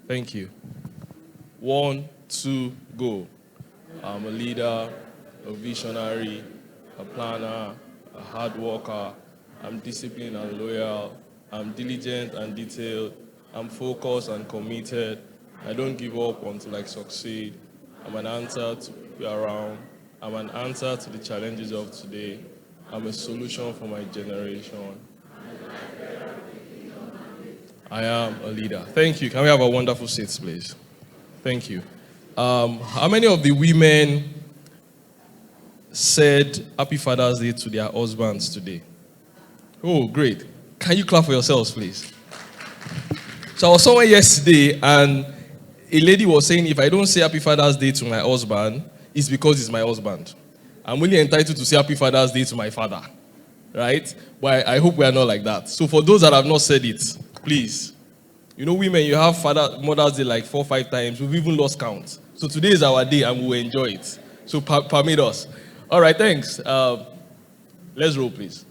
Thank you. 1, 2, go. I'm a leader, a visionary, a planner, a hard worker. I'm disciplined and loyal. I'm diligent and detailed. I'm focused and committed. I don't give up until I succeed. I'm an answer to be around. I'm an answer to the challenges of today. I'm a solution for my generation. I am a leader. Thank you. Can we have a wonderful seat, please? Thank you. How many of the women said Happy Father's Day to their husbands today? Oh, great. Can you clap for yourselves, please? So I was somewhere yesterday and a lady was saying, if I don't say Happy Father's Day to my husband, it's because he's my husband. I'm only entitled to say Happy Father's Day to my father. Right? But I hope we are not like that. So for those that have not said it, please. You know, women, you have Mother's Day like 4 or 5 times. We've even lost count. So today is our day and we will enjoy it. So permit us. All right, thanks. Let's roll, please.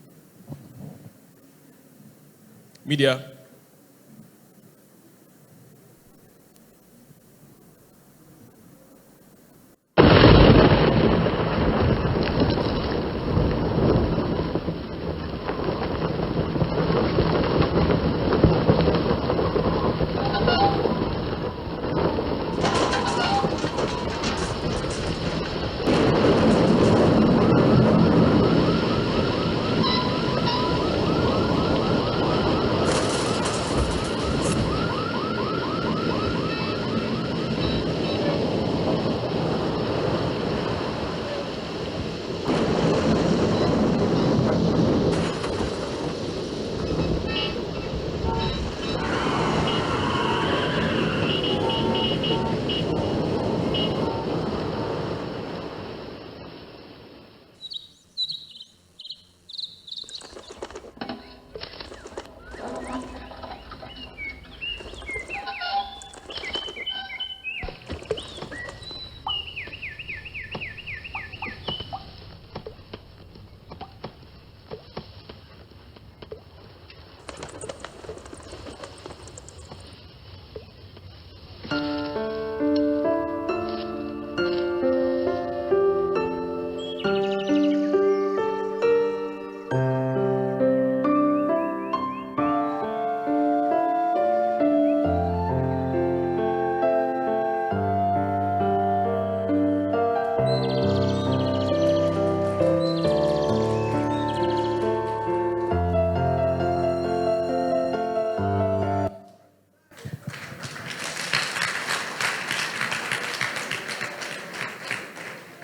Media.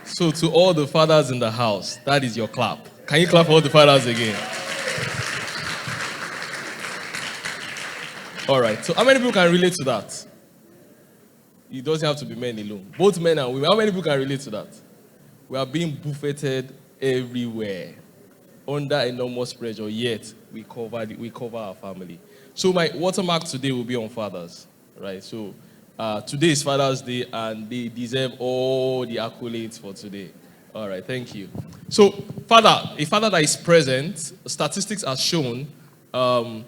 So to all the fathers in the house, that is your clap. Can you clap for all the fathers again? All right. So how many people can relate to that? It doesn't have to be men alone. Both men and women. How many people can relate to that? We are being buffeted everywhere, under enormous pressure, yet we cover our family. So my watermark today will be on fathers, right? So today is Father's Day, and they deserve all the accolades for today. All right, thank you. So, a father that is present, statistics have shown that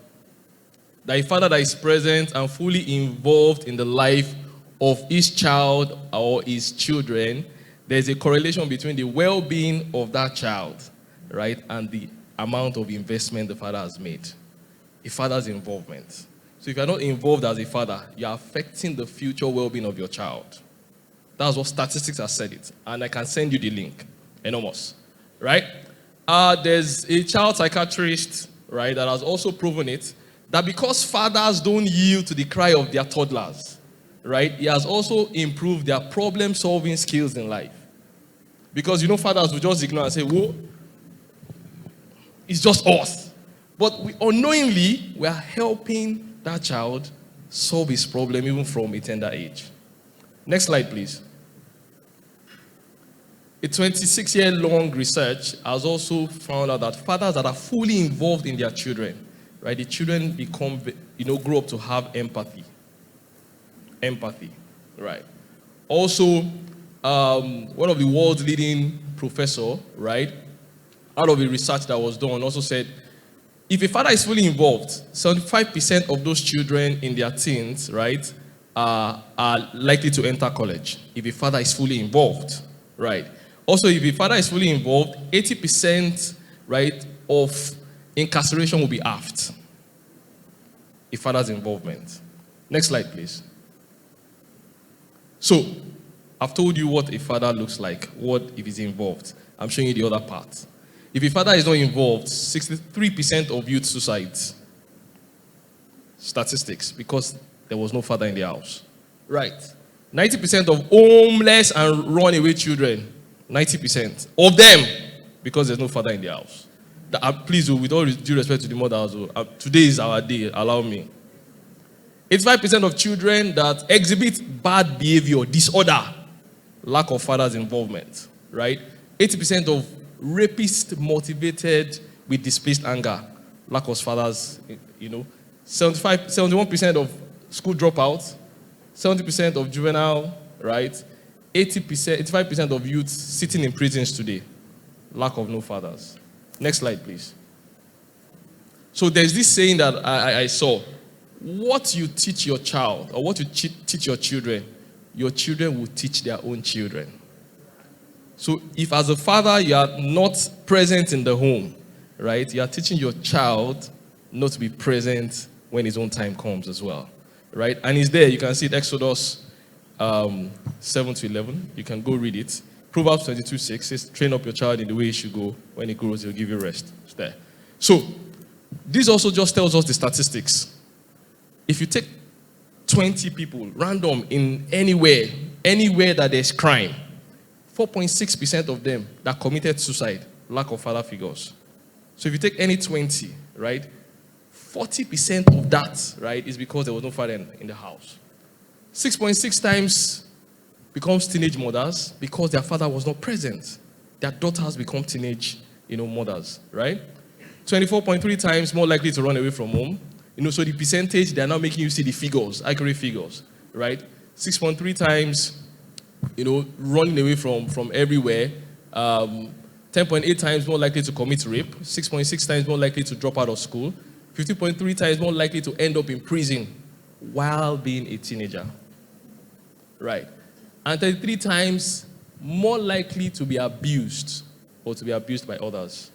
a father that is present and fully involved in the life of his child or his children, there's a correlation between the well-being of that child, right, and the amount of investment the father has made. A father's involvement. So if you're not involved as a father, you're affecting the future well-being of your child. That's what statistics have said it. And I can send you the link. Enormous. Right? There's a child psychiatrist, right, that has also proven it, that because fathers don't yield to the cry of their toddlers, right, he has also improved their problem-solving skills in life. Because, you know, fathers will just ignore and say, whoa, it's just us. But unknowingly, we are helping that child solve his problem even from a tender age. Next slide, please. A 26-year-long research has also found out that fathers that are fully involved in their children, right, the children grow up to have empathy. Empathy, right. Also, one of the world's leading professor, right, out of the research that was done, also said, if a father is fully involved, 75% of those children in their teens, right, are likely to enter college if a father is fully involved, right? Also, if a father is fully involved, 80%, right, of incarceration will be halved. A father's involvement. Next slide, please. So, I've told you what a father looks like, what if he's involved. I'm showing you the other part. If a father is not involved, 63% of youth suicides. Statistics, because there was no father in the house. Right. 90% of homeless and runaway children, 90% of them, because there's no father in the house. Please, with all due respect to the mothers, today is our day, allow me. 85% of children that exhibit bad behavior, disorder, lack of father's involvement, right? 80% of rapists motivated with displaced anger, lack of fathers, 71% of school dropouts, 70% of juvenile, right? 85% of youth sitting in prisons today, lack of no fathers. Next slide, please. So there's this saying that I saw. What you teach your child, or what you teach your children will teach their own children. So if as a father you are not present in the home, right, you are teaching your child not to be present when his own time comes as well, right? And it's there. You can see it, Exodus 7 to 11. You can go read it. Proverbs 22:6 says, train up your child in the way he should go. When he grows, he'll give you rest. It's there. So this also just tells us the statistics. If you take 20 people, random, in anywhere that there's crime, 4.6% of them that committed suicide, lack of father figures. So if you take any 20, right, 40% of that, right, is because there was no father in the house. 6.6 times becomes teenage mothers because their father was not present. Their daughters become teenage, mothers, right? 24.3 times more likely to run away from home. So the percentage, they are now making you see the figures, accurate figures, right? 6.3 times, running away from everywhere. 10.8 times more likely to commit rape. 6.6 times more likely to drop out of school. 50.3 times more likely to end up in prison while being a teenager, right? And 33 times more likely to be abused or to be abused by others.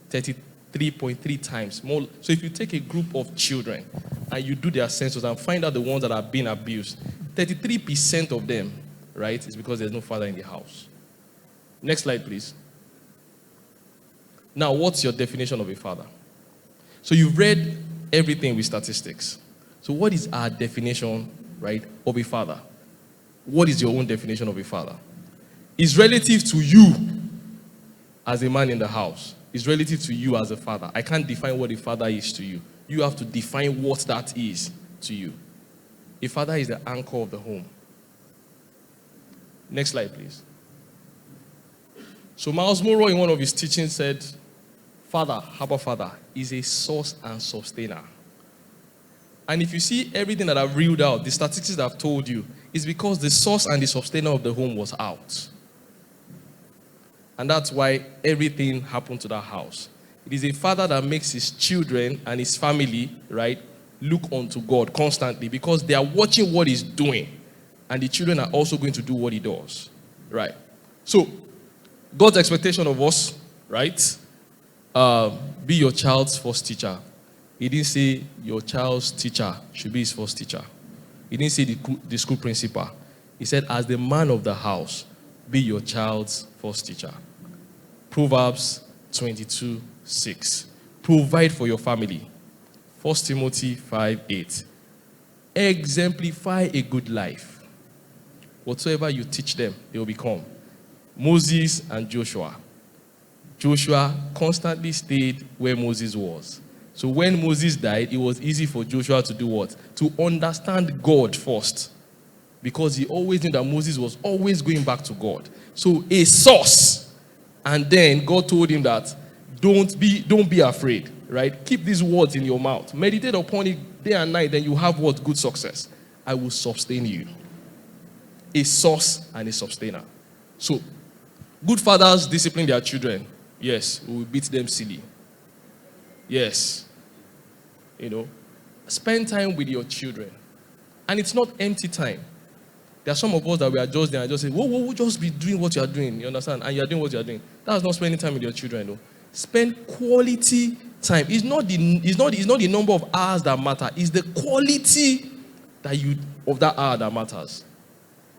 33.3 times more. So if you take a group of children and you do their census and find out the ones that are being abused, 33% of them, right, is because there's no father in the house. Next slide, please. Now, what's your definition of a father? So you've read everything with statistics. So what is our definition, right, of a father? What is your own definition of a father? It's relative to you as a man in the house. It's relative to you as a father. I can't define what a father is to you. You have to define what that is to you. A father is the anchor of the home. Next slide, please. So Miles Monroe in one of his teachings said, Father, Abba Father, is a source and sustainer. And if you see everything that I've reeled out, the statistics that I've told you, is because the source and the sustainer of the home was out. And that's why everything happened to that house. It is a father that makes his children and his family, right, look unto God constantly because they are watching what he's doing. And the children are also going to do what he does, right? So, God's expectation of us, right, be your child's first teacher. He didn't say your child's teacher should be his first teacher. He didn't say the school principal. He said, as the man of the house, be your child's first teacher. Proverbs 22:6. Provide for your family. 1 Timothy 5:8. Exemplify a good life. Whatsoever you teach them, they will become. Moses and Joshua. Joshua constantly stayed where Moses was. So when Moses died, it was easy for Joshua to do what? To understand God first. Because he always knew that Moses was always going back to God. So a source. And then God told him that don't be afraid, right? Keep these words in your mouth. Meditate upon it day and night, then you have what? Good success. I will sustain you. A source and a sustainer. So, good fathers discipline their children. Yes, we will beat them silly. Yes. Spend time with your children And it's not empty time. There are some of us that we are just there and just say, whoa, just be doing what you are doing. You understand? And you are doing what you are doing. That's not spending time with your children, though. Spend quality time. It's not the number of hours that matter. It's the quality of that hour that matters.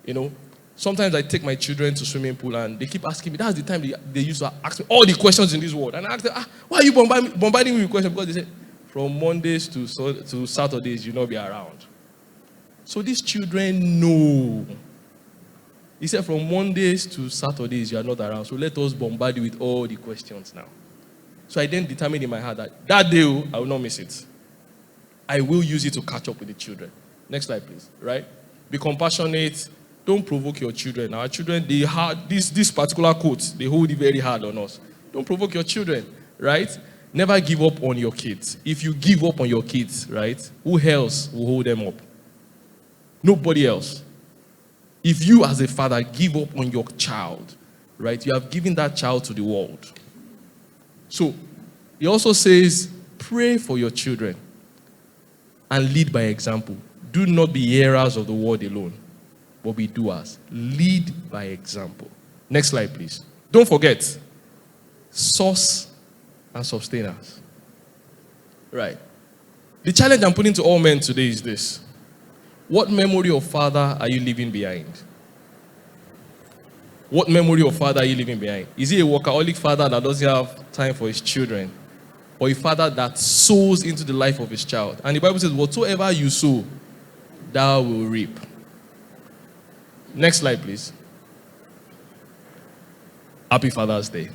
You know, sometimes I take my children to swimming pool and they keep asking me. That's the time they used to ask me all the questions in this world. And I ask them, why are you bombarding me with questions? Because they say, from Mondays to Saturdays, you'll not be around. So these children know. He said, from Mondays to Saturdays, you are not around. So let us bombard you with all the questions now. So I then determined in my heart that day, I will not miss it. I will use it to catch up with the children. Next slide, please. Right? Be compassionate. Don't provoke your children. Our children, they had this particular quote. They hold it very hard on us. Don't provoke your children. Right? Never give up on your kids. If you give up on your kids, right, who else will hold them up? Nobody else. If you as a father give up on your child, right, you have given that child to the world. So, he also says, pray for your children and lead by example. Do not be hearers of the word alone, but be doers. Lead by example. Next slide, please. Don't forget, source and sustainers. Right. The challenge I'm putting to all men today is this. What memory of father are you leaving behind? What memory of father are you leaving behind? Is he a workaholic father that doesn't have time for his children? Or a father that sows into the life of his child? And the Bible says, whatsoever you sow, thou will reap. Next slide, please. Happy Father's Day.